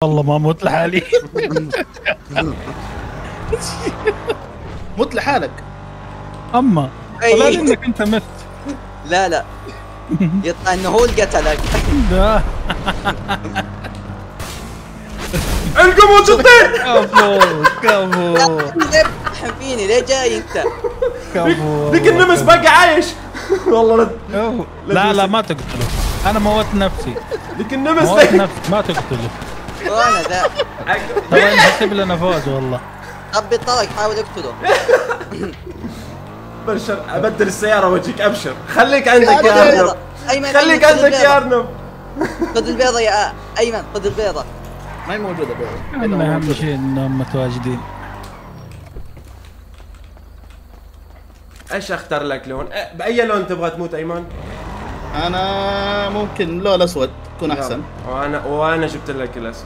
والله ما موت لحالي. مت لحالك. اما طلع لي انك انت مت. لا لا يطلع انه هو اللي قتلك. لا القموا جدين. كفو كفو ليه بتحن فيني؟ ليه جاي انت؟ كفو. ذيك النمس باقي عايش. والله لا لا ما تقتله، انا موت نفسي. ذيك النمس موت نفسي ما تقتله. وانا ذا ترى نحسب لنا فوز والله. طبي طلق حاول اقتله. ابشر ابدل السيارة وجهك ابشر. خليك عندك يا ارنب. ايمن خليك عندك يا ارنب. خذ البيضة يا ايمن، خذ البيضة. ما هي موجودة بيضة. اهم شيء انهم متواجدين. ايش اختار لك لون؟ باي لون تبغى تموت ايمن؟ انا ممكن اللون الاسود يكون احسن. وانا جبت لك الاسود.